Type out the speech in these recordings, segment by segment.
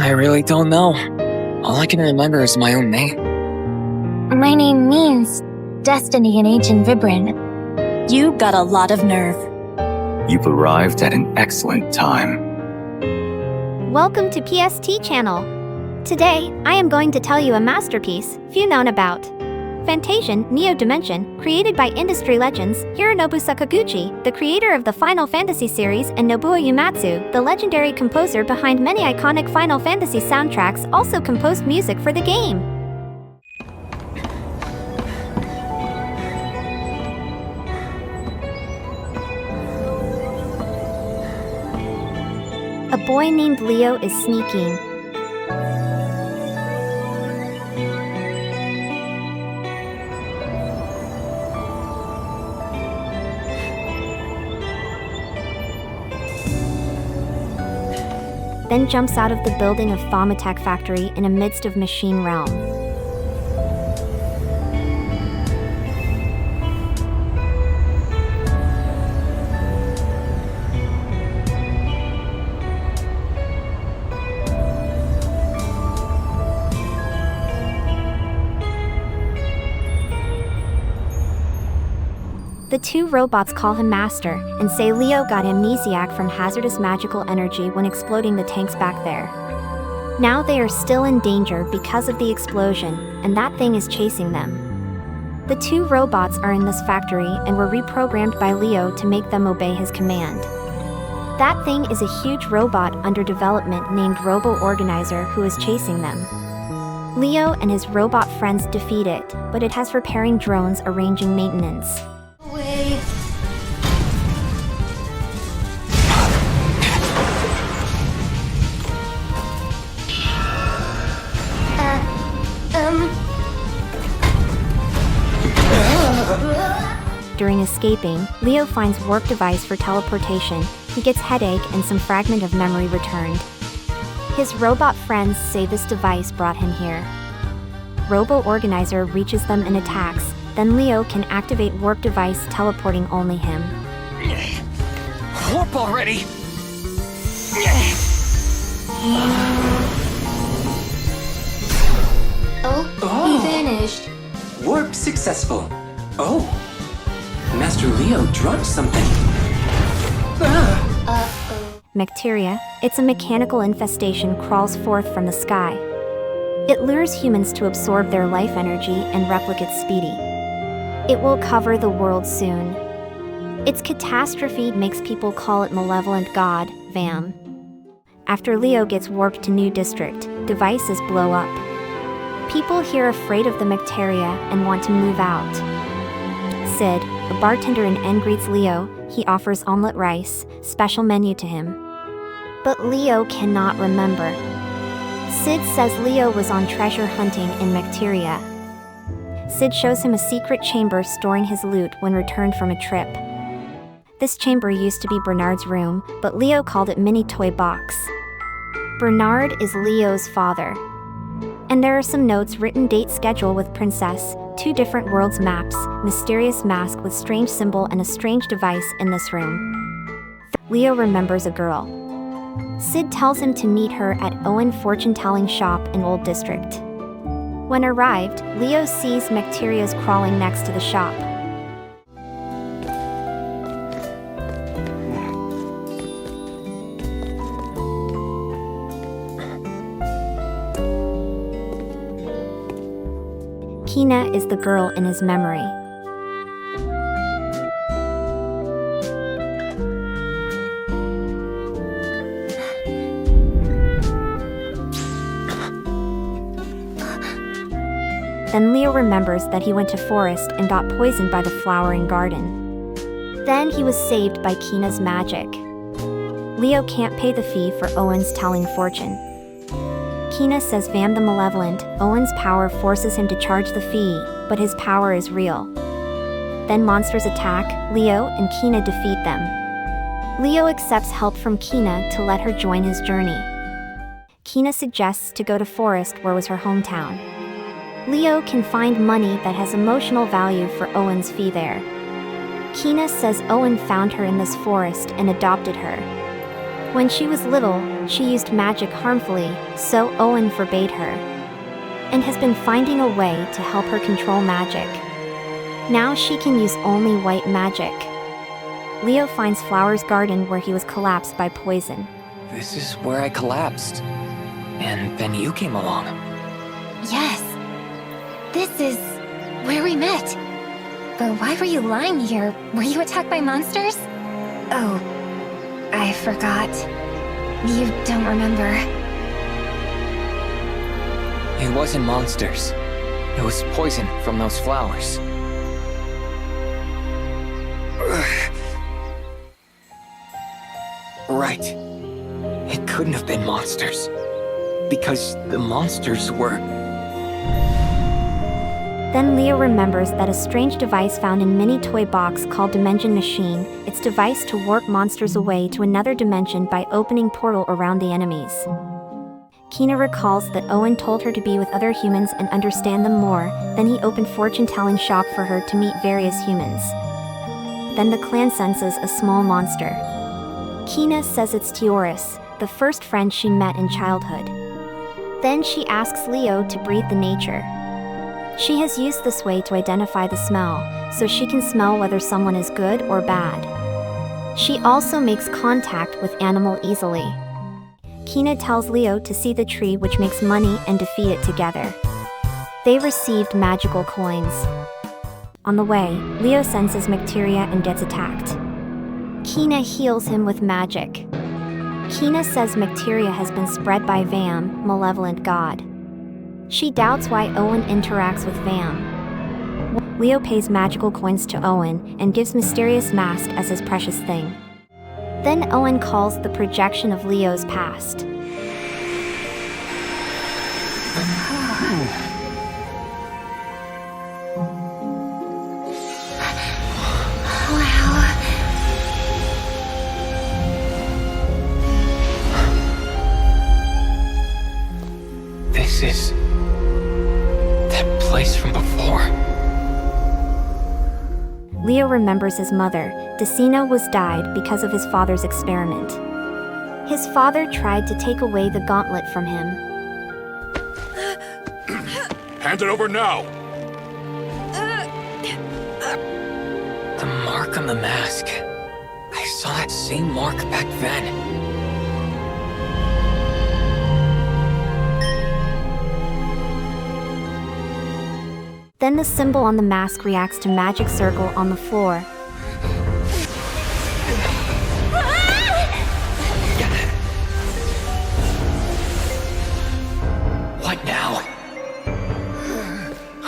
I really don't know. All I can remember is my own name. My name means Destiny in Ancient Vibran. You got a lot of nerve. You've arrived at an excellent time. Welcome to PST channel. Today, I am going to tell you a masterpiece few known about. Fantasian Neo Dimension, created by industry legends Hironobu Sakaguchi, the creator of the Final Fantasy series, and Nobuo Uematsu, the legendary composer behind many iconic Final Fantasy soundtracks, also composed music for the game. A boy named Leo is sneaking. Then jumps out of the building of Thaumatek factory in a midst of machine realm. The two robots call him Master, and say Leo got amnesiac from hazardous magical energy when exploding the tanks back there. Now they are still in danger because of the explosion, and that thing is chasing them. The two robots are in this factory and were reprogrammed by Leo to make them obey his command. That thing is a huge robot under development named Robo-Organizer who is chasing them. Leo and his robot friends defeat it, but it has repairing drones arranging maintenance. During escaping, Leo finds warp device for teleportation. He gets headache and some fragment of memory returned. His robot friends say this device brought him here. Robo-Organizer reaches them and attacks, then Leo can activate warp device teleporting only him. Warp already! He vanished. Warp successful. Oh. Master Leo dropped something. Bacteria, it's a mechanical infestation, crawls forth from the sky. It lures humans to absorb their life energy and replicate speedy. It will cover the world soon. Its catastrophe makes people call it Malevolent God Vam. After Leo gets warped to New District, devices blow up. People here afraid of the bacteria and want to move out. Sid, a bartender in N, greets Leo. He offers omelet rice, special menu to him. But Leo cannot remember. Sid says Leo was on treasure hunting in bacteria. Sid shows him a secret chamber storing his loot when returned from a trip. This chamber used to be Bernard's room, but Leo called it Mini Toy Box. Bernard is Leo's father. And there are some notes written, date, schedule with princess, 2 different worlds maps, mysterious mask with strange symbol and a strange device in this room. Leo remembers a girl. Sid tells him to meet her at Owen fortune-telling shop in Old District. When arrived, Leo sees bacterias crawling next to the shop. Kina is the girl in his memory. Then Leo remembers that he went to forest and got poisoned by the flowering garden. Then he was saved by Kina's magic. Leo can't pay the fee for Owen's telling fortune. Kina says Vam the Malevolent, Owen's power forces him to charge the fee, but his power is real. Then monsters attack, Leo and Kina defeat them. Leo accepts help from Kina to let her join his journey. Kina suggests to go to forest where was her hometown. Leo can find money that has emotional value for Owen's fee there. Kina says Owen found her in this forest and adopted her. When she was little, she used magic harmfully, so Owen forbade her, and has been finding a way to help her control magic. Now she can use only white magic. Leo finds Flower's garden where he was collapsed by poison. This is where I collapsed. And then you came along. Yes. This is where we met. But why were you lying here? Were you attacked by monsters? Oh, I forgot. You don't remember. It wasn't monsters. It was poison from those flowers. Right. It couldn't have been monsters. Because the monsters were... Then Leo remembers that a strange device found in Mini Toy Box called Dimension Machine, its device to warp monsters away to another dimension by opening portal around the enemies. Kina recalls that Owen told her to be with other humans and understand them more, then he opened fortune-telling shop for her to meet various humans. Then the clan senses a small monster. Kina says it's Teoris, the first friend she met in childhood. Then she asks Leo to breathe the nature. She has used this way to identify the smell, so she can smell whether someone is good or bad. She also makes contact with animal easily. Kina tells Leo to see the tree which makes money and defeat it together. They received magical coins. On the way, Leo senses Macteria and gets attacked. Kina heals him with magic. Kina says Macteria has been spread by Vam, Malevolent God. She doubts why Owen interacts with Vam. Leo pays magical coins to Owen and gives Mysterious Mask as his precious thing. Then Owen calls the projection of Leo's past. This is... that place from before. Leo remembers his mother. Decina was died because of his father's experiment. His father tried to take away the gauntlet from him. Hand it over now! The mark on the mask. I saw that same mark back then. Then the symbol on the mask reacts to magic circle on the floor. What now?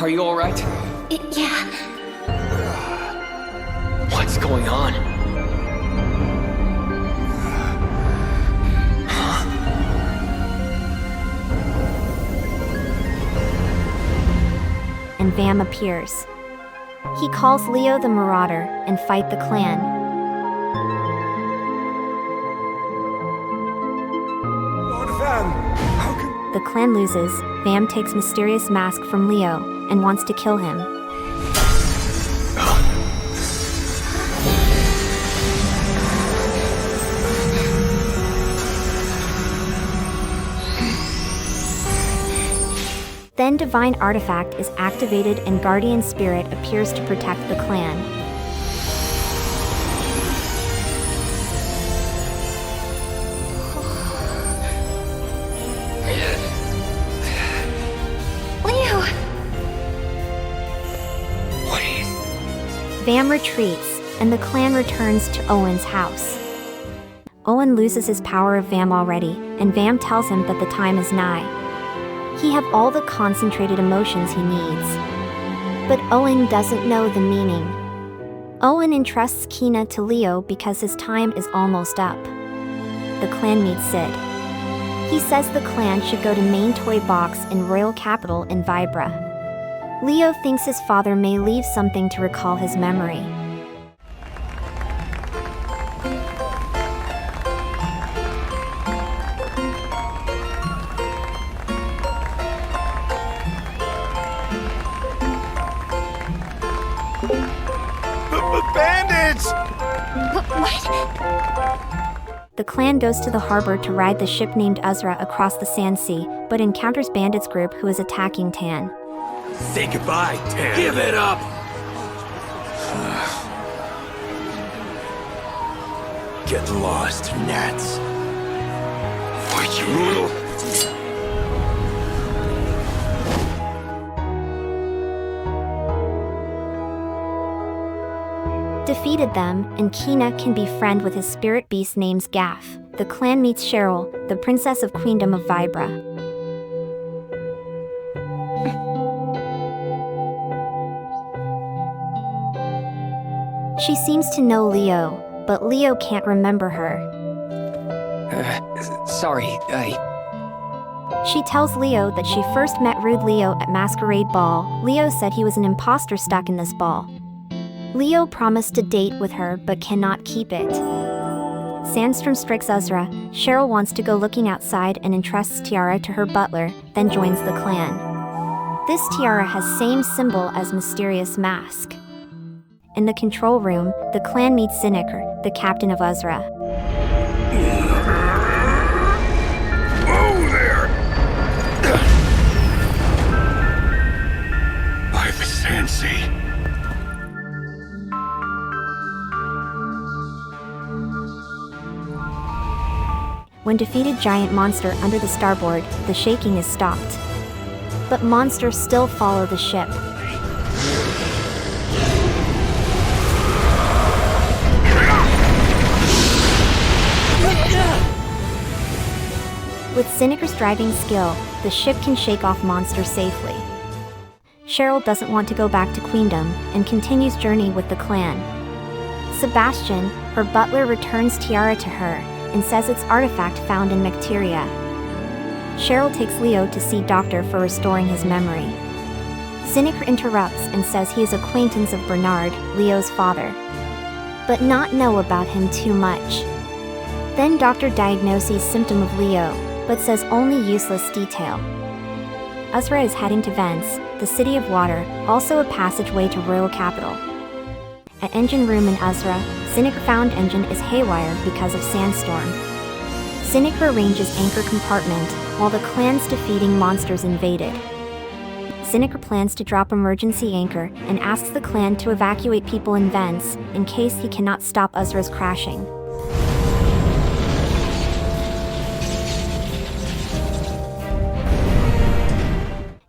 Are you alright? Yeah. What's going on? And Vam appears. He calls Leo the Marauder and fight the clan. Lord Vam, how can... The clan loses. Vam takes Mysterious Mask from Leo and wants to kill him. Then Divine Artifact is activated and Guardian Spirit appears to protect the clan. Leo! What is... Vam retreats, and the clan returns to Owen's house. Owen loses his power of Vam already, and Vam tells him that the time is nigh. He have all the concentrated emotions he needs. But Owen doesn't know the meaning. Owen entrusts Kina to Leo because his time is almost up. The clan meets Sid. He says the clan should go to Main Toy Box in Royal Capital in Vibra. Leo thinks his father may leave something to recall his memory. Bandits! What? The clan goes to the harbor to ride the ship named Uzra across the Sand Sea, but encounters bandits group who is attacking Tan. Say goodbye, Tan. Give it up! Get lost, gnats. What you... Defeated them, and Kina can befriend with his spirit beast named Gaff. The clan meets Cheryl, the princess of Queendom of Vibra. She seems to know Leo, but Leo can't remember her. Sorry, She tells Leo that she first met Rude Leo at Masquerade Ball. Leo said he was an imposter stuck in this ball. Leo promised to date with her but cannot keep it. Sandstrom strikes Uzra. Cheryl wants to go looking outside and entrusts Tiara to her butler, then joins the clan. This tiara has same symbol as mysterious mask. In the control room, the clan meets Zinikr, the captain of Uzra. Oh there! By the Sand Sea. When defeated giant monster under the starboard, the shaking is stopped. But monsters still follow the ship. With Zinikr's driving skill, the ship can shake off monsters safely. Cheryl doesn't want to go back to Queendom, and continues journey with the clan. Sebastian, her butler, returns Tiara to her, and says it's artifact found in Macteria. Cheryl takes Leo to see doctor for restoring his memory. Zinikr interrupts and says he is acquaintance of Bernard, Leo's father, but not know about him too much. Then doctor diagnoses symptom of Leo, but says only useless detail. Uzra is heading to Vence, the city of water, also a passageway to royal capital. At engine room in Uzra, Zinikr found engine is haywire because of sandstorm. Zinikr arranges anchor compartment, while the clan's defeating monsters invaded. Zinikr plans to drop emergency anchor and asks the clan to evacuate people in Vence, in case he cannot stop Uzra's crashing.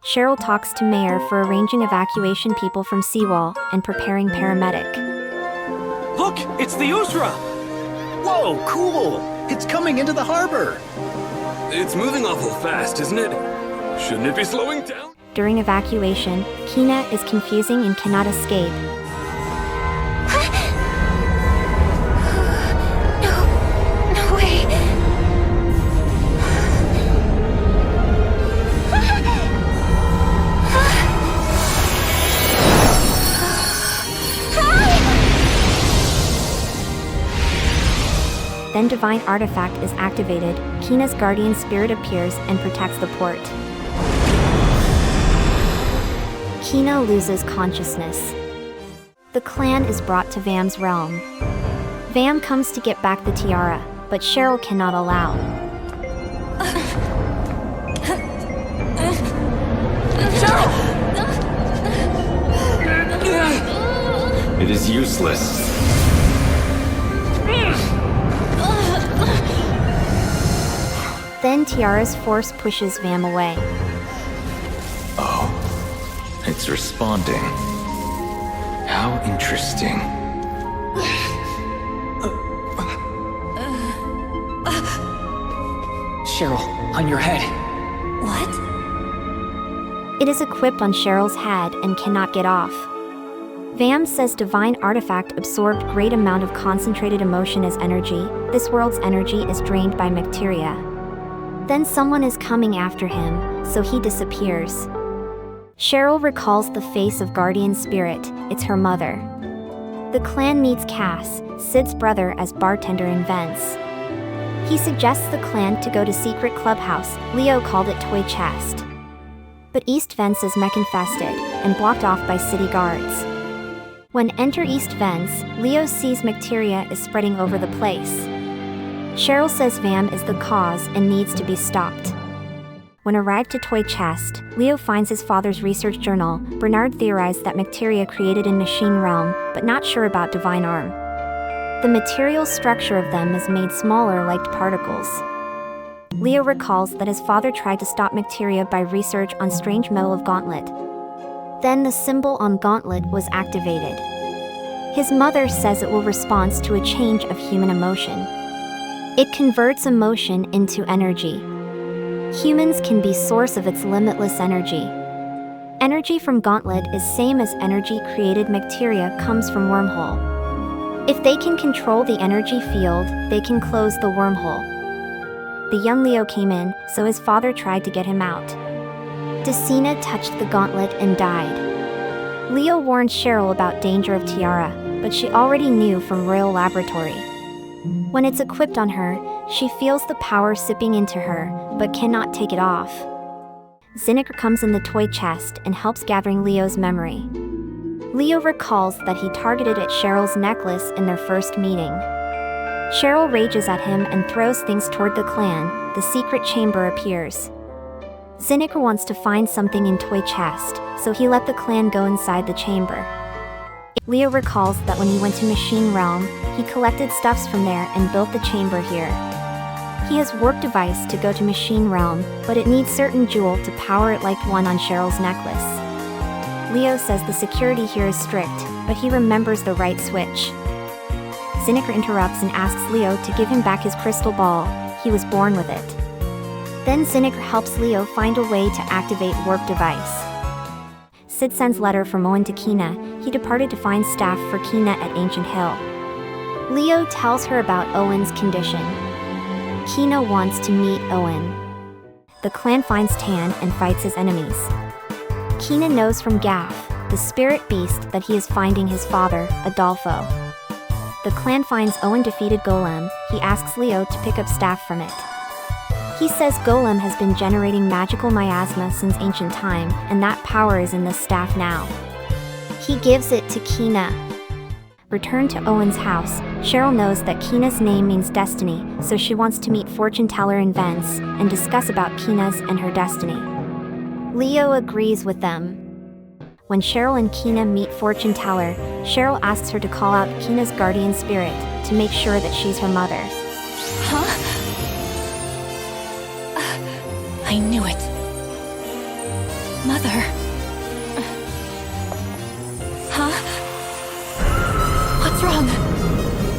Cheryl talks to Mayor for arranging evacuation people from Seawall and preparing paramedic. Look, it's the Uzra! Whoa, cool! It's coming into the harbor! It's moving awful fast, isn't it? Shouldn't it be slowing down? During evacuation, Kina is confusing and cannot escape. No way. Then divine artifact is activated, Kina's guardian spirit appears and protects the port. Kina loses consciousness. The clan is brought to Vam's realm. Vam comes to get back the tiara, but Cheryl cannot allow. It is useless. Then Tiara's force pushes Vam away. Oh, it's responding. How interesting. Cheryl, on your head. What? It is equipped on Cheryl's head and cannot get off. Vam says divine artifact absorbed great amount of concentrated emotion as energy. This world's energy is drained by Macteria. Then someone is coming after him, so he disappears. Cheryl recalls the face of guardian spirit, it's her mother. The clan meets Cass, Sid's brother, as bartender in Vence. He suggests the clan to go to secret clubhouse, Leo called it toy chest. But East Vence is mech-infested, and blocked off by city guards. When enter East Vence, Leo sees Macteria is spreading over the place. Cheryl says Vam is the cause and needs to be stopped. When arrived to Toy Chest, Leo finds his father's research journal. Bernard theorized that materia created in Machine Realm, but not sure about Divine Arm. The material structure of them is made smaller like particles. Leo recalls that his father tried to stop materia by research on strange metal of Gauntlet. Then the symbol on Gauntlet was activated. His mother says it will respond to a change of human emotion. It converts emotion into energy. Humans can be source of its limitless energy. Energy from Gauntlet is same as energy created materia comes from wormhole. If they can control the energy field, they can close the wormhole. The young Leo came in, so his father tried to get him out. Decina touched the gauntlet and died. Leo warned Cheryl about danger of Tiara, but she already knew from Royal Laboratory. When it's equipped on her, she feels the power sipping into her, but cannot take it off. Zinikr comes in the toy chest and helps gathering Leo's memory. Leo recalls that he targeted at Cheryl's necklace in their first meeting. Cheryl rages at him and throws things toward the clan. The secret chamber appears. Zinikr wants to find something in toy chest, so he let the clan go inside the chamber. Leo recalls that when he went to Machine Realm, he collected stuffs from there and built the chamber here. He has warp device to go to Machine Realm, but it needs certain jewel to power it like one on Cheryl's necklace. Leo says the security here is strict, but he remembers the right switch. Zinikr interrupts and asks Leo to give him back his crystal ball. He was born with it. Then Zinikr helps Leo find a way to activate warp device. Sid sends letter from Owen to Kina. He departed to find staff for Kina at Ancient Hill. Leo tells her about Owen's condition. Kina wants to meet Owen. The clan finds Tan and fights his enemies. Kina knows from Gaff, the spirit beast, that he is finding his father, Adolfo. The clan finds Owen defeated Golem. He asks Leo to pick up staff from it. He says Golem has been generating magical miasma since ancient time, and that power is in the staff now. He gives it to Kina. Returned to Owen's house, Cheryl knows that Kina's name means destiny, so she wants to meet fortune teller in Vence and discuss about Kina's and her destiny. Leo agrees with them. When Cheryl and Kina meet fortune teller, Cheryl asks her to call out Kina's guardian spirit to make sure that she's her mother. Huh? I knew it. Mother. Huh? What's wrong?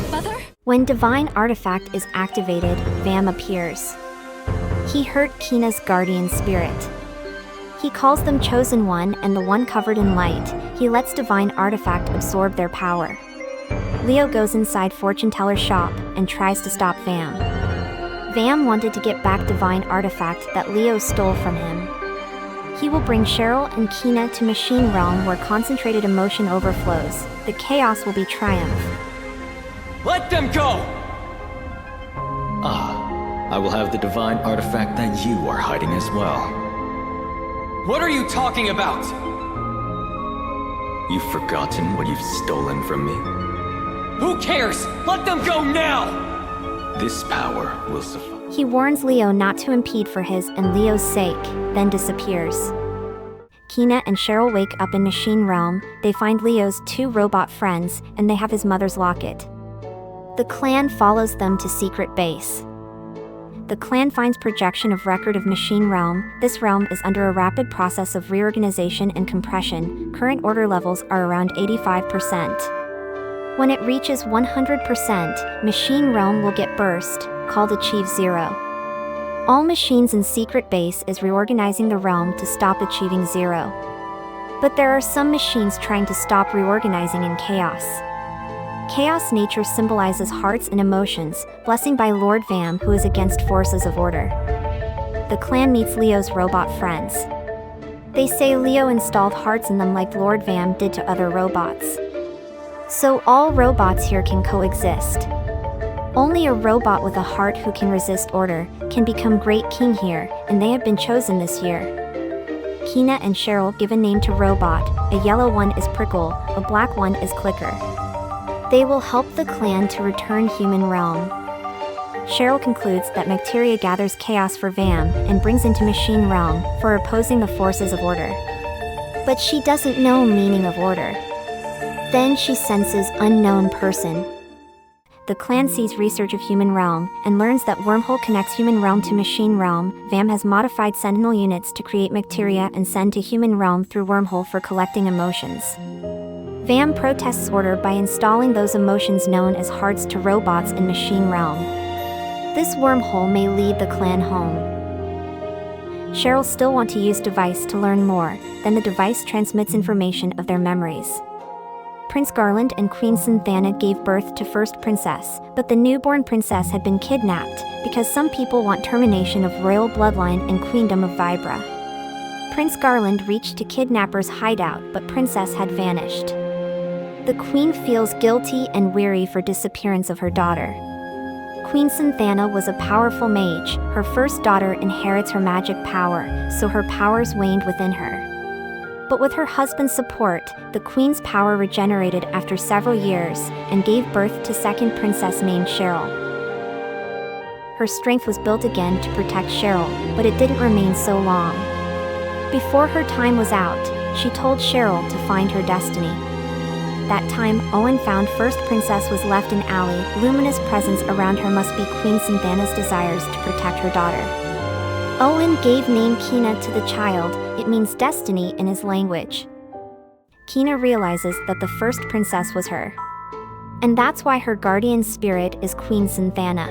Mother? When Divine Artifact is activated, Vam appears. He hurt Kina's guardian spirit. He calls them Chosen One and the one covered in light. He lets Divine Artifact absorb their power. Leo goes inside Fortune Teller's shop and tries to stop Vam. Vam wanted to get back Divine Artifact that Leo stole from him. He will bring Cheryl and Kina to Machine Realm where concentrated emotion overflows. The chaos will be triumph. Let them go! I will have the divine artifact that you are hiding as well. What are you talking about? You've forgotten what you've stolen from me? Who cares? Let them go now! This power will suffice. He warns Leo not to impede for his and Leo's sake, then disappears. Kina and Cheryl wake up in Machine Realm. They find Leo's 2 robot friends, and they have his mother's locket. The clan follows them to secret base. The clan finds projection of record of Machine Realm. This realm is under a rapid process of reorganization and compression. Current order levels are around 85%. When it reaches 100%, Machine Realm will get burst, called Achieve Zero. All machines in secret base is reorganizing the realm to stop achieving zero. But there are some machines trying to stop reorganizing in chaos. Chaos nature symbolizes hearts and emotions, blessing by Lord Vam, who is against forces of order. The clan meets Leo's robot friends. They say Leo installed hearts in them like Lord Vam did to other robots. So all robots here can coexist. Only a robot with a heart who can resist order can become great king here, and they have been chosen this year. Kina and Cheryl give a name to robot. A yellow one is Prickle, a black one is Clicker. They will help the clan to return human realm. Cheryl concludes that Macteria gathers chaos for Vam and brings into Machine Realm for opposing the forces of order. But she doesn't know meaning of order. Then she senses unknown person. The clan sees research of Human Realm and learns that wormhole connects Human Realm to Machine Realm. Vam has modified Sentinel units to create Macteria and send to Human Realm through wormhole for collecting emotions. Vam protests order by installing those emotions known as hearts to robots in Machine Realm. This wormhole may lead the clan home. Cheryl still wants to use device to learn more, then the device transmits information of their memories. Prince Garland and Queen Synthana gave birth to first princess, but the newborn princess had been kidnapped because some people want termination of royal bloodline and queendom of Vibra. Prince Garland reached to kidnapper's hideout, but princess had vanished. The queen feels guilty and weary for disappearance of her daughter. Queen Synthana was a powerful mage. Her first daughter inherits her magic power, so her powers waned within her. But with her husband's support, the queen's power regenerated after several years and gave birth to second princess named Cheryl. Her strength was built again to protect Cheryl, but it didn't remain so long. Before her time was out, she told Cheryl to find her destiny. That time, Owen found first princess was left in alley. Luminous presence around her must be Queen Synthana's desires to protect her daughter. Owen gave name Kina to the child. It means destiny in his language. Kina realizes that the first princess was her. And that's why her guardian spirit is Queen Synthana.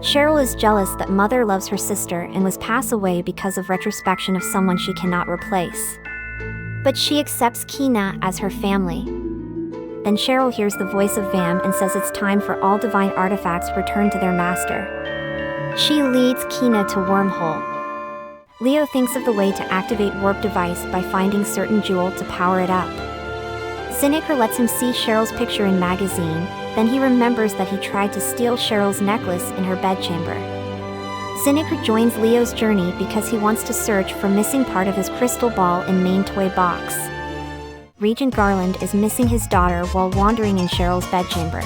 Cheryl is jealous that mother loves her sister and was passed away because of retrospection of someone she cannot replace. But she accepts Kina as her family. Then Cheryl hears the voice of Vam and says it's time for all divine artifacts return to their master. She leads Kina to wormhole. Leo thinks of the way to activate warp device by finding certain jewel to power it up. Zinikr lets him see Cheryl's picture in magazine, then he remembers that he tried to steal Cheryl's necklace in her bedchamber. Zinikr joins Leo's journey because he wants to search for missing part of his crystal ball in main toy box. Regent Garland is missing his daughter while wandering in Cheryl's bedchamber.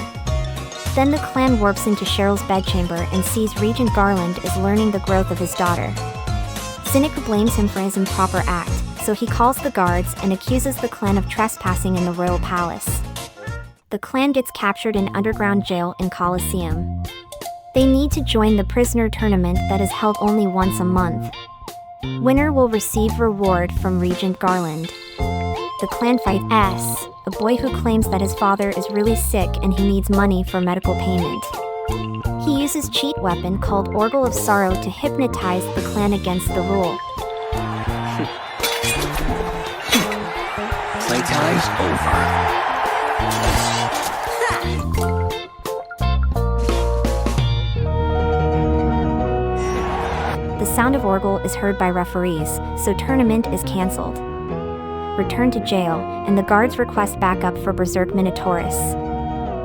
Then the clan warps into Cheryl's bedchamber and sees Regent Garland is learning the growth of his daughter. Zinikr blames him for his improper act, so he calls the guards and accuses the clan of trespassing in the royal palace. The clan gets captured in underground jail in Colosseum. They need to join the prisoner tournament that is held only once a month. Winner will receive reward from Regent Garland. The clan fights S, a boy who claims that his father is really sick and he needs money for medical payment. He uses cheat weapon called Orgle of Sorrow to hypnotize the clan against the rule. Playtime's over. The sound of Orgle is heard by referees, so tournament is cancelled. Return to jail, and the guards request backup for Berserk Minotaurus.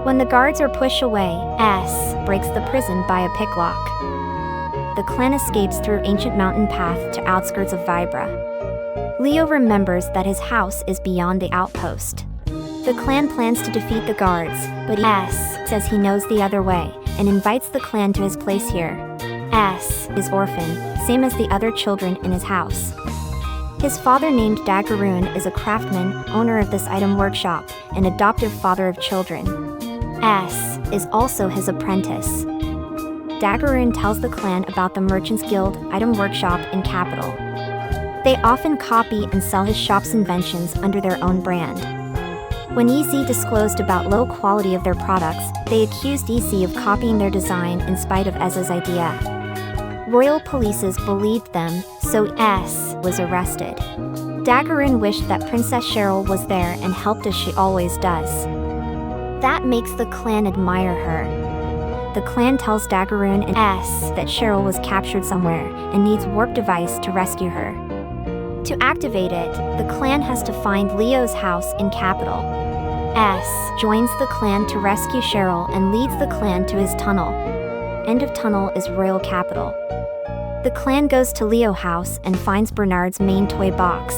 When the guards are pushed away, S breaks the prison by a picklock. The clan escapes through ancient mountain path to outskirts of Vibra. Leo remembers that his house is beyond the outpost. The clan plans to defeat the guards, but S says he knows the other way, and invites the clan to his place here. S is orphan, same as the other children in his house. His father named Daggeroon is a craftsman, owner of this item workshop, and adoptive father of children. S is also his apprentice. Daggeroon tells the clan about the Merchants Guild item workshop in Capital. They often copy and sell his shop's inventions under their own brand. When EZ disclosed about low quality of their products, they accused EZ of copying their design in spite of Ez's idea. Royal polices believed them, so S was arrested. Daggeroon wished that Princess Cheryl was there and helped as she always does. That makes the clan admire her. The clan tells Daggeroon and S that Cheryl was captured somewhere and needs warp device to rescue her. To activate it, the clan has to find Leo's house in Capital. S joins the clan to rescue Cheryl and leads the clan to his tunnel. End of tunnel is Royal Capital. The clan goes to Leo house and finds Bernard's main toy box.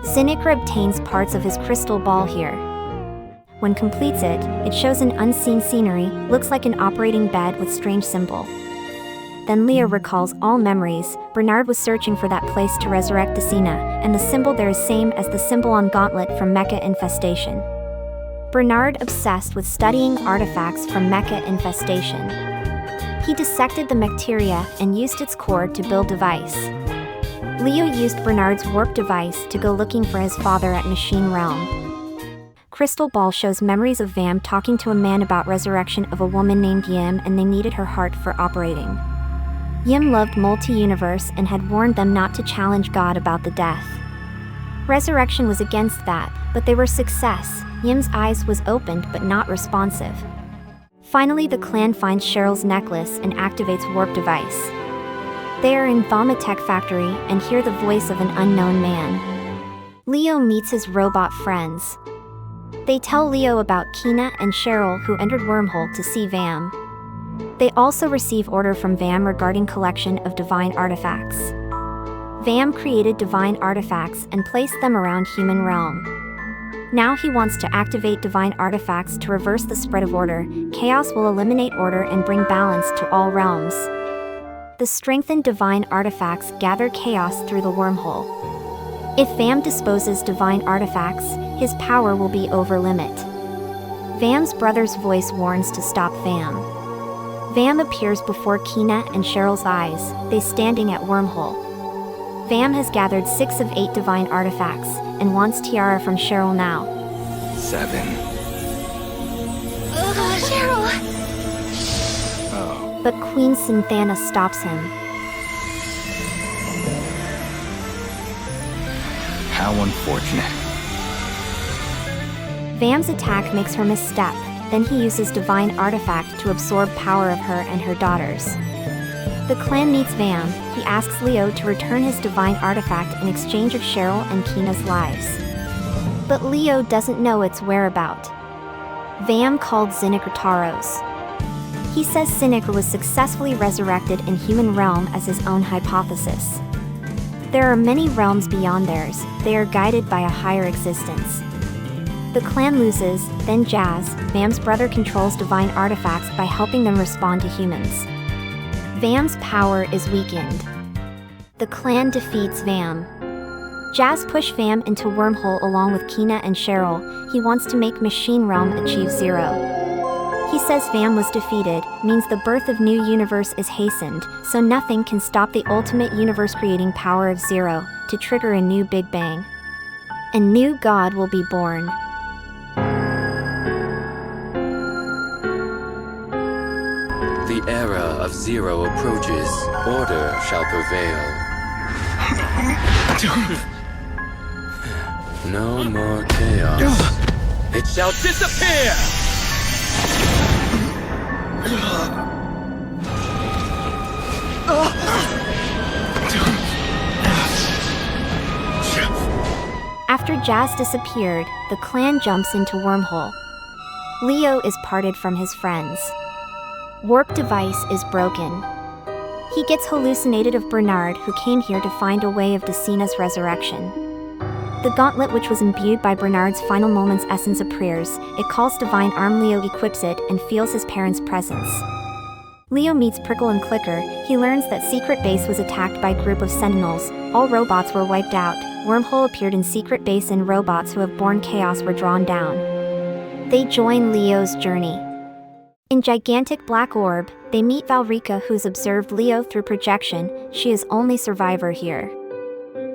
Zinikr obtains parts of his crystal ball here. When completes it, it shows an unseen scenery, looks like an operating bed with strange symbol. Then Leo recalls all memories. Bernard was searching for that place to resurrect Decina, and the symbol there is same as the symbol on Gauntlet from Mecha Infestation. Bernard obsessed with studying artifacts from Mecha Infestation. He dissected the bacteria and used its core to build device. Leo used Bernard's warp device to go looking for his father at Machine Realm. Crystal Ball shows memories of Vam talking to a man about resurrection of a woman named Yim, and they needed her heart for operating. Yim loved multi-universe and had warned them not to challenge God about the death. Resurrection was against that, but they were success. Yim's eyes was opened but not responsive. Finally, the clan finds Cheryl's necklace and activates warp device. They are in Vomitech factory and hear the voice of an unknown man. Leo meets his robot friends. They tell Leo about Kina and Cheryl, who entered Wormhole to see Vam. They also receive order from Vam regarding collection of divine artifacts. Vam created divine artifacts and placed them around human realm. Now he wants to activate divine artifacts to reverse the spread of order. Chaos will eliminate order and bring balance to all realms. The strengthened divine artifacts gather chaos through the wormhole. If Vam disposes divine artifacts, his power will be over limit. Vam's brother's voice warns to stop Vam. Vam appears before Kina and Cheryl's eyes, they standing at Wormhole. Vam has gathered 6 of 8 divine artifacts, and wants Tiara from Cheryl now. 7. Cheryl! Oh. But Queen Synthana stops him. How unfortunate. Vam's attack makes her misstep, then he uses divine artifact to absorb power of her and her daughters. The clan meets Vam. He asks Leo to return his divine artifact in exchange of Cheryl and Kina's lives. But Leo doesn't know its whereabout. Vam called Zinikr Taros. He says Zinikr was successfully resurrected in human realm as his own hypothesis. There are many realms beyond theirs, they are guided by a higher existence. The clan loses, then Jas, Vam's brother, controls divine artifacts by helping them respond to humans. Vam's power is weakened. The clan defeats Vam. Jas pushes Vam into Wormhole along with Kina and Cheryl. He wants to make Machine Realm achieve 0. He says Vam was defeated, means the birth of new universe is hastened, so nothing can stop the ultimate universe creating power of 0, to trigger a new Big Bang. A new god will be born. The era of 0 approaches. Order shall prevail. No more chaos. It shall disappear! After Jas disappeared, the clan jumps into Wormhole. Leo is parted from his friends. Warp device is broken. He gets hallucinated of Bernard, who came here to find a way of Decina's resurrection. The gauntlet, which was imbued by Bernard's final moments essence, appears. It calls divine arm. Leo equips it and feels his parents' presence. Leo meets Prickle and Clicker. He learns that secret base was attacked by a group of sentinels. All robots were wiped out. Wormhole appeared in secret base and robots who have born chaos were drawn down. They join Leo's journey. In gigantic black orb, they meet Valrika, who's observed Leo through projection. She is only survivor here.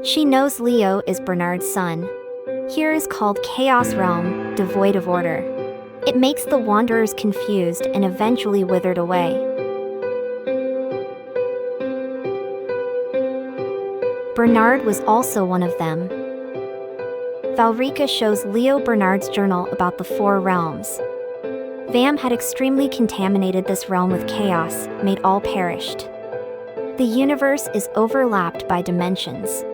She knows Leo is Bernard's son. Here is called Chaos Realm, devoid of order. It makes the wanderers confused and eventually withered away. Bernard was also one of them. Valrika shows Leo Bernard's journal about the 4 realms. Vam had extremely contaminated this realm with chaos, made all perished. The universe is overlapped by dimensions.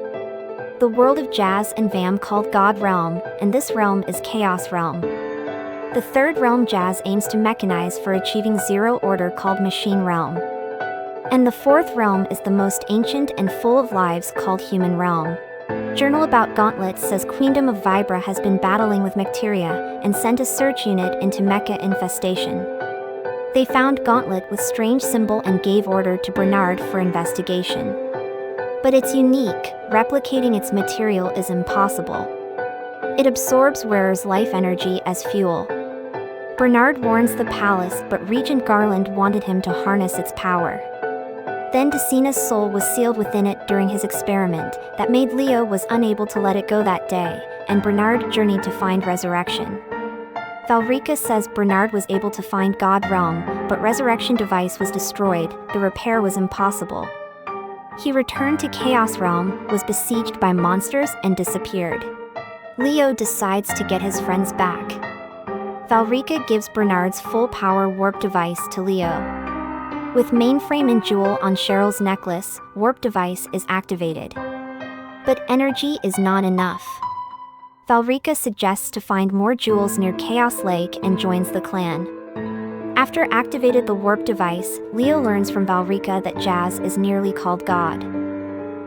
The world of Jas and Vam called God Realm, and this realm is Chaos Realm. The 3rd realm Jas aims to mechanize for achieving 0 order called Machine Realm. And the 4th realm is the most ancient and full of lives called Human Realm. Journal about Gauntlet says Queendom of Vibra has been battling with Macteria and sent a search unit into Mecha Infestation. They found Gauntlet with strange symbol and gave order to Bernard for investigation. But it's unique, replicating its material is impossible. It absorbs wearer's life energy as fuel. Bernard warns the palace, but Regent Garland wanted him to harness its power. Then Decina's soul was sealed within it during his experiment that made Leo was unable to let it go that day, and Bernard journeyed to find resurrection. Valrica says Bernard was able to find God Realm, but resurrection device was destroyed, the repair was impossible. He returned to Chaos Realm, was besieged by monsters, and disappeared. Leo decides to get his friends back. Valrica gives Bernard's full power warp device to Leo. With mainframe and jewel on Cheryl's necklace, warp device is activated. But energy is not enough. Valrica suggests to find more jewels near Chaos Lake and joins the clan. After activated the warp device, Leo learns from Valrica that Jas is nearly called God.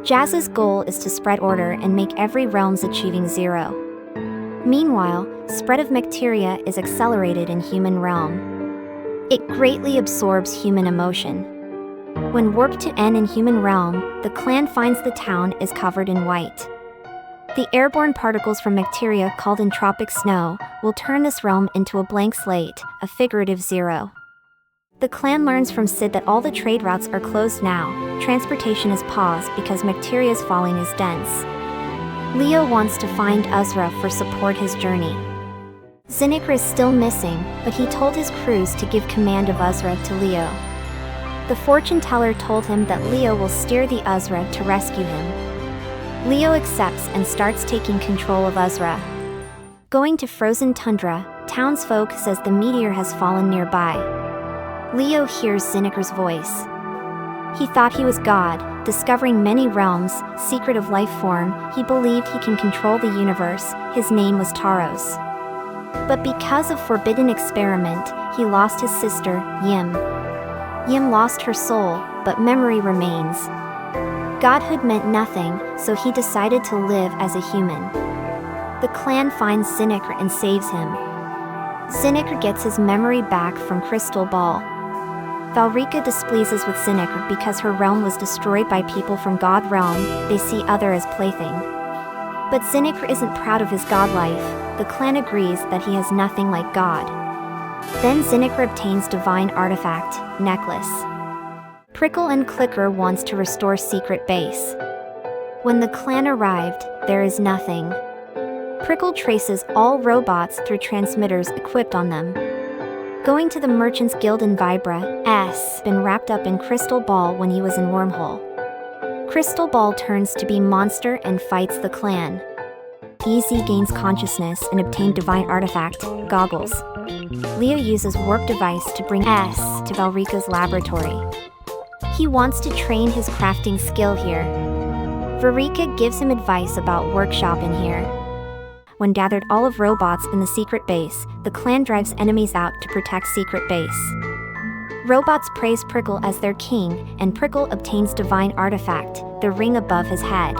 Jas's goal is to spread order and make every realm's achieving zero. Meanwhile, spread of Macteria is accelerated in human realm. It greatly absorbs human emotion. When warped to N in human realm, the clan finds the town is covered in white. The airborne particles from Macteria called entropic snow will turn this realm into a blank slate, a figurative zero. The clan learns from Sid that all the trade routes are closed now, transportation is paused because Macteria's falling is dense. Leo wants to find Uzra for support his journey. Zinikr is still missing, but he told his crews to give command of Uzra to Leo. The fortune teller told him that Leo will steer the Uzra to rescue him. Leo accepts and starts taking control of Uzra. Going to frozen tundra, townsfolk says the meteor has fallen nearby. Leo hears Zinikr's voice. He thought he was God, discovering many realms, secret of life form, he believed he can control the universe, his name was Taros. But because of forbidden experiment, he lost his sister, Yim. Yim lost her soul, but memory remains. Godhood meant nothing, so he decided to live as a human. The clan finds Zinikr and saves him. Zinikr gets his memory back from Crystal Ball. Valrica displeases with Zinikr because her realm was destroyed by people from God Realm, they see other as plaything. But Zinikr isn't proud of his god life. The clan agrees that he has nothing like God. Then Zinikr obtains divine artifact, necklace. Prickle and Clicker wants to restore secret base. When the clan arrived, there is nothing. Prickle traces all robots through transmitters equipped on them. Going to the Merchants Guild in Vibra, S been wrapped up in Crystal Ball when he was in Wormhole. Crystal Ball turns to be monster and fights the clan. EZ gains consciousness and obtained divine artifact, goggles. Leo uses warp device to bring S to Valrica's laboratory. He wants to train his crafting skill here. Valrica gives him advice about workshop in here. When gathered all of robots in the secret base, the clan drives enemies out to protect secret base. Robots praise Prickle as their king, and Prickle obtains divine artifact, the ring above his head.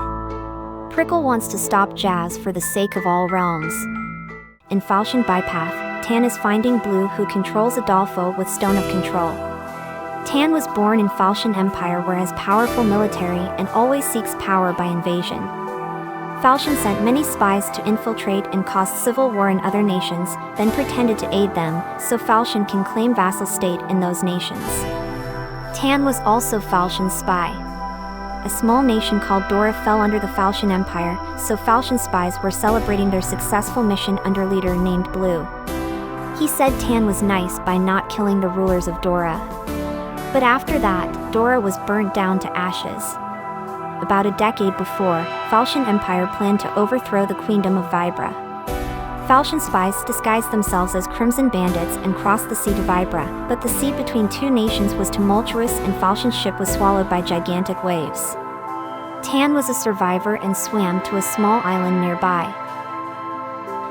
Prickle wants to stop Jas for the sake of all realms. In Falchion Bypath, Tan is finding Blue who controls Adolfo with Stone of Control. Tan was born in Falchion Empire where has powerful military and always seeks power by invasion. Falchion sent many spies to infiltrate and cause civil war in other nations, then pretended to aid them, so Falchion can claim vassal state in those nations. Tan was also Falchion's spy. A small nation called Dora fell under the Falchion Empire, so Falchion spies were celebrating their successful mission under leader named Blue. He said Tan was nice by not killing the rulers of Dora. But after that, Dora was burnt down to ashes. About a decade before, Falchion Empire planned to overthrow the Queendom of Vibra. Falchion spies disguised themselves as Crimson Bandits and crossed the sea to Vibra, but the sea between two nations was tumultuous and Falchion's ship was swallowed by gigantic waves. Tan was a survivor and swam to a small island nearby.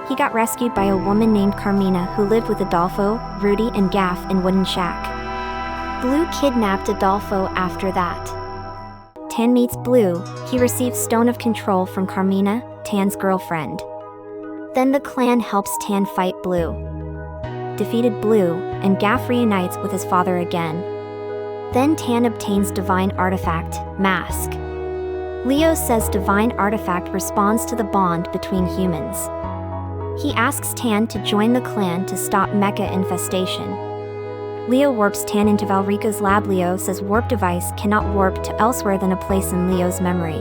He got rescued by a woman named Carmina who lived with Adolfo, Rudy, and Gaff in Wooden Shack. Blue kidnapped Adolfo after that. Tan meets Blue, he receives Stone of Control from Carmina, Tan's girlfriend. Then the clan helps Tan fight Blue. Defeated Blue, and Gaff reunites with his father again. Then Tan obtains Divine Artifact, Mask. Leo says Divine Artifact responds to the bond between humans. He asks Tan to join the clan to stop mecha infestation. Leo warps Tan into Valrika's lab. Leo says warp device cannot warp to elsewhere than a place in Leo's memory.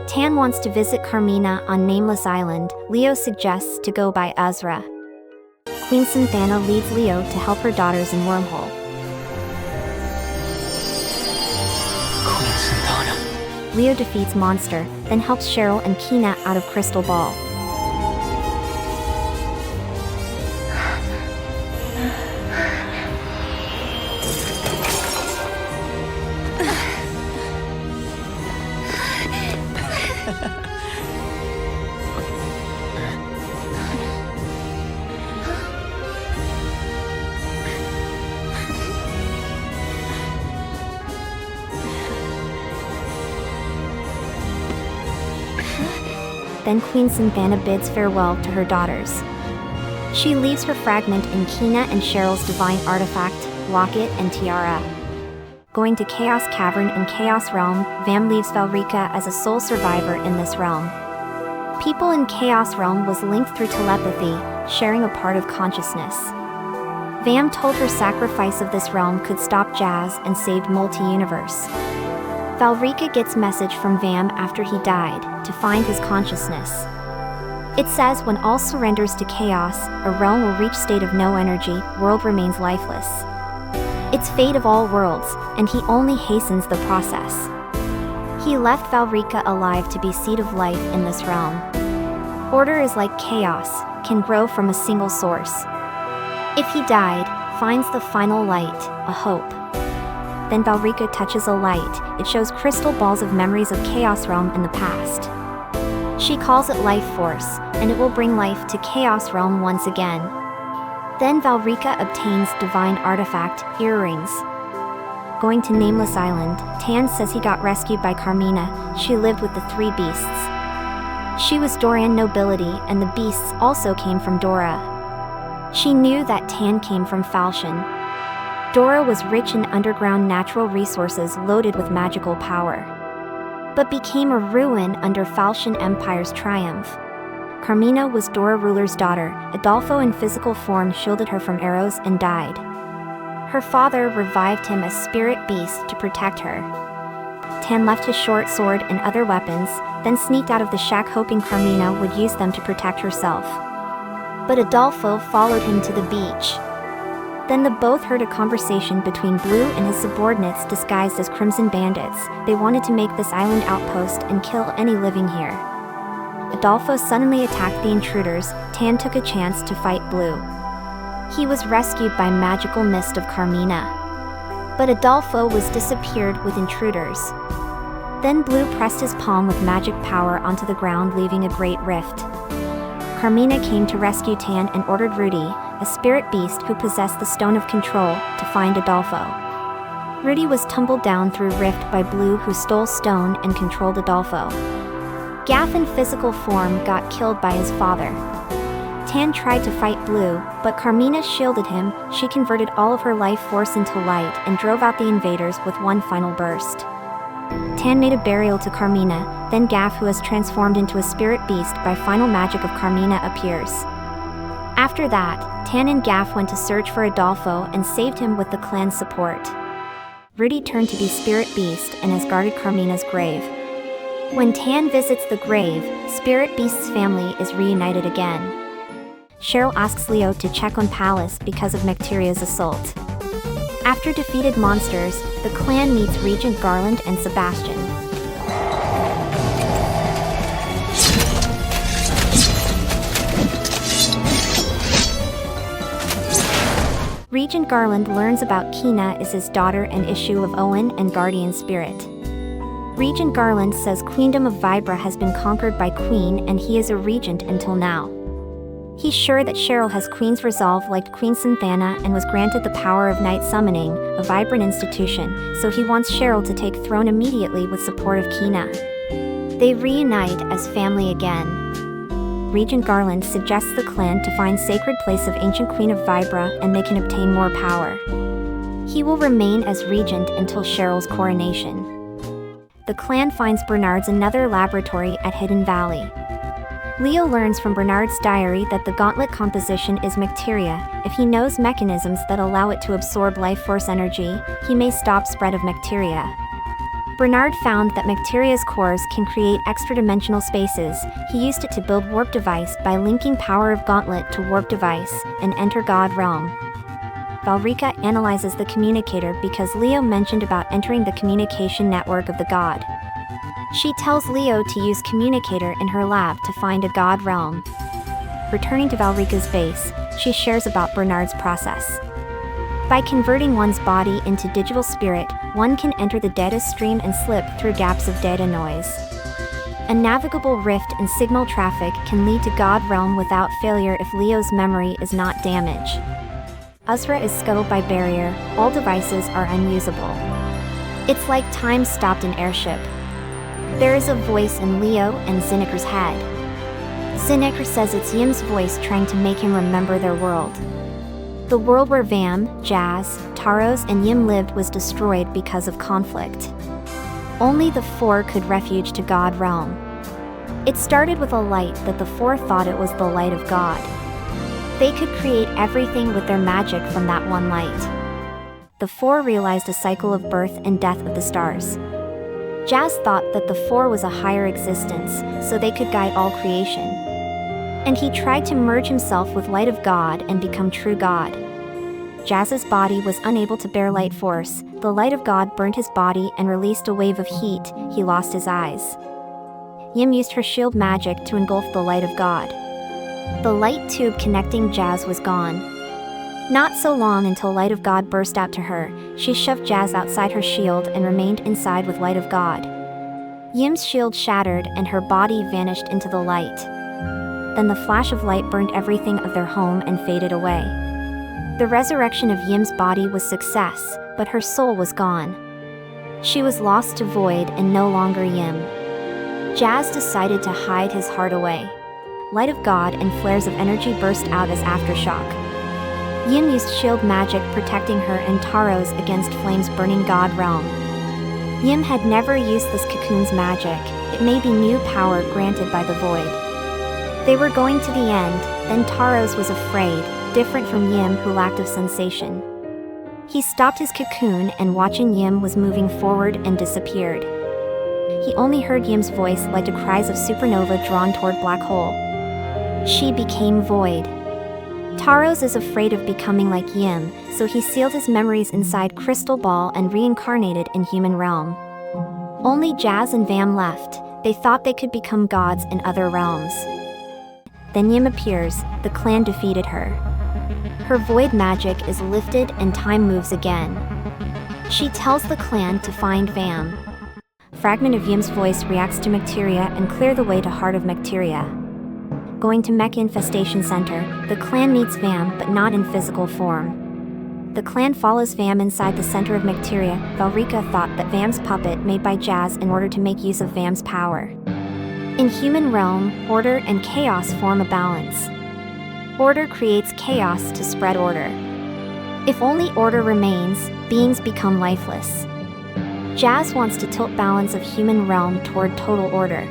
Tan wants to visit Carmina on Nameless Island. Leo suggests to go by Azra. Queen Synthana leads Leo to help her daughters in Wormhole. Queen Synthana. Leo defeats Monster, then helps Cheryl and Kina out of Crystal Ball. Then Queen Synthana bids farewell to her daughters. She leaves her fragment in Kina and Cheryl's divine artifact, locket and tiara. Going to Chaos Cavern in Chaos Realm, Vam leaves Valrika as a sole survivor in this realm. People in Chaos Realm was linked through telepathy, sharing a part of consciousness. Vam told her sacrifice of this realm could stop Jas and saved multi-universe. Valrika gets message from Vam after he died, to find his consciousness. It says when all surrenders to chaos, a realm will reach state of no energy, world remains lifeless. It's fate of all worlds, and he only hastens the process. He left Valrika alive to be seed of life in this realm. Order is like chaos, can grow from a single source. If he died, finds the final light, a hope. Then Valrika touches a light, it shows crystal balls of memories of Chaos Realm in the past. She calls it Life Force, and it will bring life to Chaos Realm once again. Then Valrika obtains Divine Artifact, Earrings. Going to Nameless Island, Tan says he got rescued by Carmina. She lived with the three beasts. She was Doran nobility, and the beasts also came from Dora. She knew that Tan came from Falchion. Dora was rich in underground natural resources loaded with magical power, but became a ruin under Falchion Empire's triumph. Carmina was Dora ruler's daughter. Adolfo in physical form shielded her from arrows and died. Her father revived him as spirit beast to protect her. Tan left his short sword and other weapons, then sneaked out of the shack hoping Carmina would use them to protect herself. But Adolfo followed him to the beach. Then the both heard a conversation between Blue and his subordinates disguised as Crimson Bandits. They wanted to make this island outpost and kill any living here. Adolfo suddenly attacked the intruders. Tan took a chance to fight Blue. He was rescued by magical mist of Carmina. But Adolfo was disappeared with intruders. Then Blue pressed his palm with magic power onto the ground, leaving a great rift. Carmina came to rescue Tan and ordered Rudy, a spirit beast who possessed the Stone of Control, to find Adolfo. Rudy was tumbled down through rift by Blue, who stole Stone and controlled Adolfo. Gaff in physical form got killed by his father. Tan tried to fight Blue, but Carmina shielded him. She converted all of her life force into light and drove out the invaders with one final burst. Tan made a burial to Carmina, then Gaff, who has transformed into a spirit beast by final magic of Carmina, appears. After that, Tan and Gaff went to search for Adolfo and saved him with the clan's support. Rudy turned to be Spirit Beast and has guarded Carmina's grave. When Tan visits the grave, Spirit Beast's family is reunited again. Cheryl asks Leo to check on Palace because of Nectaria's assault. After defeated monsters, the clan meets Regent Garland and Sebastian. Regent Garland learns about Kina is his daughter and issue of Owen and Guardian Spirit. Regent Garland says Queendom of Vibra has been conquered by Queen and he is a regent until now. He's sure that Cheryl has Queen's resolve like Queen Synthana and was granted the power of night summoning, a vibrant institution, so he wants Cheryl to take throne immediately with support of Kina. They reunite as family again. Regent Garland suggests the clan to find sacred place of ancient Queen of Vibra and they can obtain more power. He will remain as regent until Cheryl's coronation. The clan finds Bernard's another laboratory at Hidden Valley. Leo learns from Bernard's diary that the gauntlet composition is Macteria. If he knows mechanisms that allow it to absorb life force energy, he may stop spread of Macteria. Bernard found that Macteria's cores can create extra-dimensional spaces. He used it to build Warp Device by linking power of Gauntlet to Warp Device and enter God Realm. Valrika analyzes the communicator because Leo mentioned about entering the communication network of the god. She tells Leo to use communicator in her lab to find a god realm. Returning to Valrika's base, she shares about Bernard's process. By converting one's body into digital spirit, one can enter the data stream and slip through gaps of data noise. A navigable rift in signal traffic can lead to God Realm without failure if Leo's memory is not damaged. Uzra is scuttled by barrier, all devices are unusable. It's like time stopped an airship. There is a voice in Leo and Zinikr's head. Zinikr says it's Yim's voice trying to make him remember their world. The world where Vam, Jas, Taros and Yim lived was destroyed because of conflict. Only the Four could refuge to God Realm. It started with a light that the Four thought it was the light of God. They could create everything with their magic from that one light. The Four realized a cycle of birth and death of the stars. Jas thought that the Four was a higher existence, so they could guide all creation. And he tried to merge himself with light of God and become true God. Jas's body was unable to bear light force. The light of God burnt his body and released a wave of heat. He lost his eyes. Yim used her shield magic to engulf the light of God. The light tube connecting Jas was gone. Not so long until Light of God burst out to her. She shoved Jas outside her shield and remained inside with Light of God. Yim's shield shattered and her body vanished into the light. Then the flash of light burned everything of their home and faded away. The resurrection of Yim's body was success, but her soul was gone. She was lost to void and no longer Yim. Jas decided to hide his heart away. Light of God and flares of energy burst out as aftershock. Yim used shield magic protecting her and Taros against flames burning God Realm. Yim had never used this cocoon's magic. It may be new power granted by the void. They were going to the end, then Taros was afraid, different from Yim who lacked of sensation. He stopped his cocoon and watching Yim was moving forward and disappeared. He only heard Yim's voice like the cries of supernova drawn toward black hole. She became void. Taros is afraid of becoming like Yim, so he sealed his memories inside Crystal Ball and reincarnated in human realm. Only Jas and Vam left. They thought they could become gods in other realms. Then Yim appears, the clan defeated her. Her void magic is lifted and time moves again. She tells the clan to find Vam. Fragment of Yim's voice reacts to Macteria and clear the way to Heart of Macteria. Going to Mech Infestation Center, the clan meets Vam but not in physical form. The clan follows Vam inside the center of Macteria. Valrika thought that Vam's puppet made by Jas in order to make use of Vam's power. In human realm, order and chaos form a balance. Order creates chaos to spread order. If only order remains, beings become lifeless. Jas wants to tilt balance of human realm toward total order.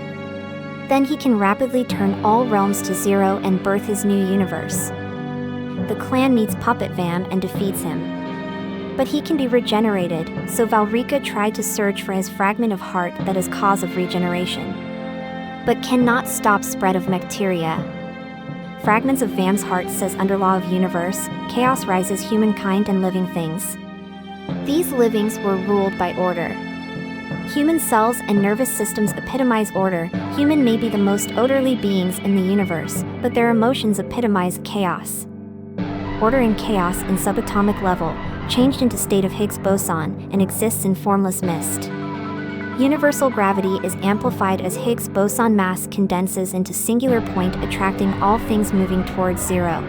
Then he can rapidly turn all realms to zero and birth his new universe. The clan meets Puppet Vam and defeats him. But he can be regenerated, so Valrika tried to search for his fragment of heart that is cause of regeneration. But cannot stop spread of Macteria. Fragments of Vam's heart says under law of universe, chaos rises humankind and living things. These livings were ruled by order. Human cells and nervous systems epitomize order. Human may be the most orderly beings in the universe, but their emotions epitomize chaos. Order and chaos in subatomic level, changed into state of Higgs boson, and exists in formless mist. Universal gravity is amplified as Higgs boson mass condenses into singular point, attracting all things moving towards zero.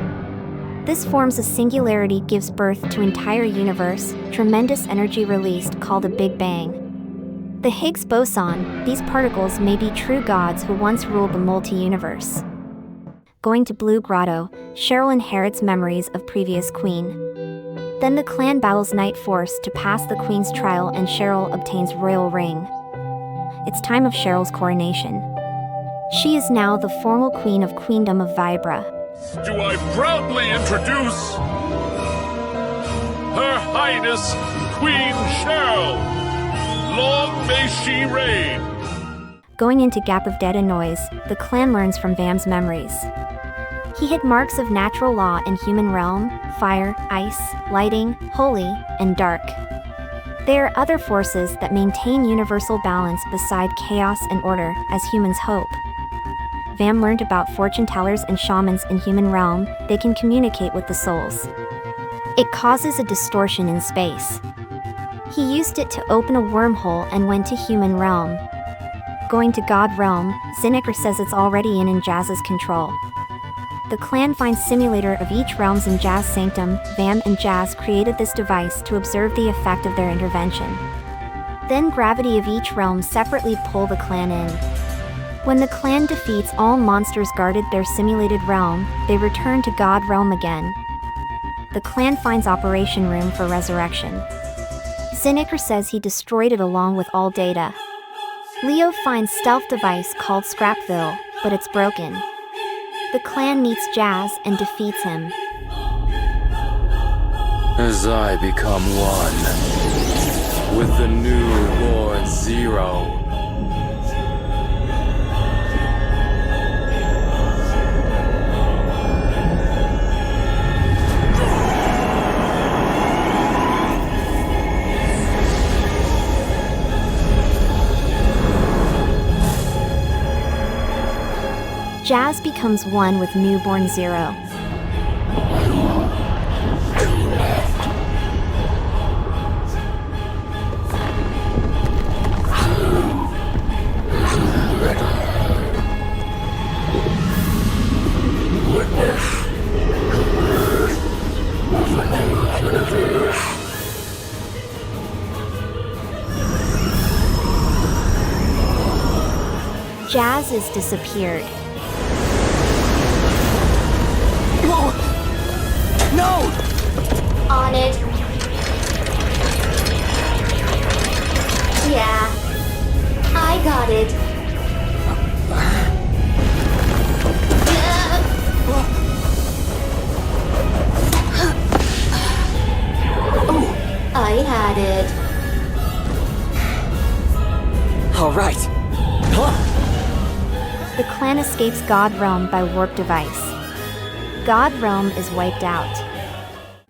This forms a singularity, gives birth to entire universe, tremendous energy released called a Big Bang. The Higgs boson, these particles may be true gods who once ruled the multi-universe. Going to Blue Grotto, Cheryl inherits memories of previous queen. Then the clan battles Night Force to pass the queen's trial and Cheryl obtains royal ring. It's time of Cheryl's coronation. She is now the formal queen of Queendom of Vibra. Do I proudly introduce Her Highness Queen Cheryl. Long may she reign. Going into Gap of Dead and Noise, the clan learns from Vam's memories. He hid marks of natural law in human realm: fire, ice, lighting, holy, and dark. There are other forces that maintain universal balance beside chaos and order, as humans hope. Vam learned about fortune tellers and shamans in human realm. They can communicate with the souls. It causes a distortion in space. He used it to open a wormhole and went to human realm. Going to God realm, Zinikr says it's already in Jas's control. The clan finds simulator of each realms in Jas Sanctum. Vam and Jas created this device to observe the effect of their intervention. Then gravity of each realm separately pull the clan in. When the clan defeats all monsters guarded their simulated realm, they return to God realm again. The clan finds operation room for resurrection. Zinikr says he destroyed it along with all data. Leo finds stealth device called Scrapville, but it's broken. The clan meets Jas and defeats him. As I become one with the newborn Zero. Jas becomes one with newborn Zero. Jas is disappeared. No! On it. Yeah. I got it. I had it. All right. The clan escapes God Realm by warp device. God Realm is wiped out.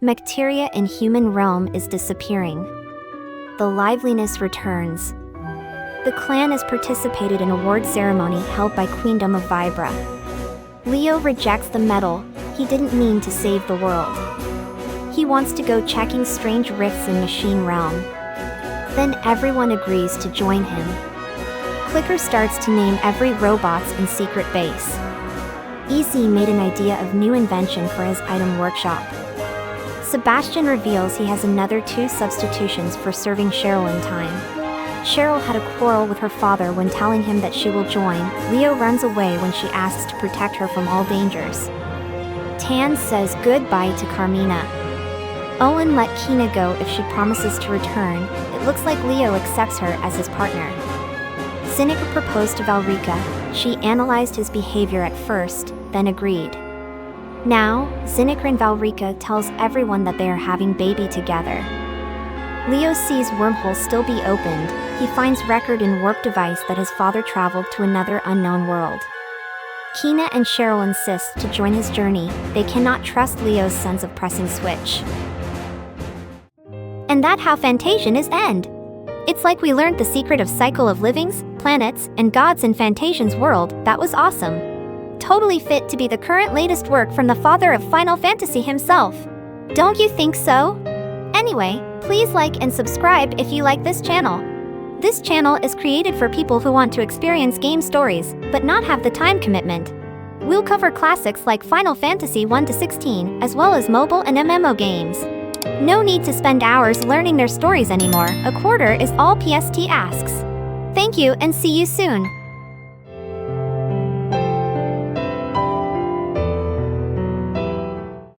Bacteria in human realm is disappearing. The liveliness returns. The clan has participated in award ceremony held by Queendom of Vibra. Leo rejects the medal. He didn't mean to save the world. He wants to go checking strange rifts in machine realm. Then everyone agrees to join him. Clicker starts to name every robots in secret base. EZ made an idea of new invention for his item workshop. Sebastian reveals he has another 2 substitutions for serving Cheryl in time. Cheryl had a quarrel with her father when telling him that she will join. Leo runs away when she asks to protect her from all dangers. Tan says goodbye to Carmina. Owen let Kina go if she promises to return. It looks like Leo accepts her as his partner. Zinikr proposed to Valrika. She analyzed his behavior at first, then agreed. Now, Zinikr and Valrika tells everyone that they are having baby together. Leo sees wormhole still be opened. He finds record in warp device that his father traveled to another unknown world. Kina and Cheryl insist to join his journey. They cannot trust Leo's sense of pressing switch. And that's how Fantasian is end. It's like we learned the secret of cycle of livings, planets, and gods in Fantasian's world. That was awesome. Totally fit to be the current latest work from the father of Final Fantasy himself. Don't you think so? Anyway, please like and subscribe if you like this channel. This channel is created for people who want to experience game stories, but not have the time commitment. We'll cover classics like Final Fantasy 1-16, as well as mobile and MMO games. No need to spend hours learning their stories anymore. A quarter is all PST asks. Thank you and see you soon.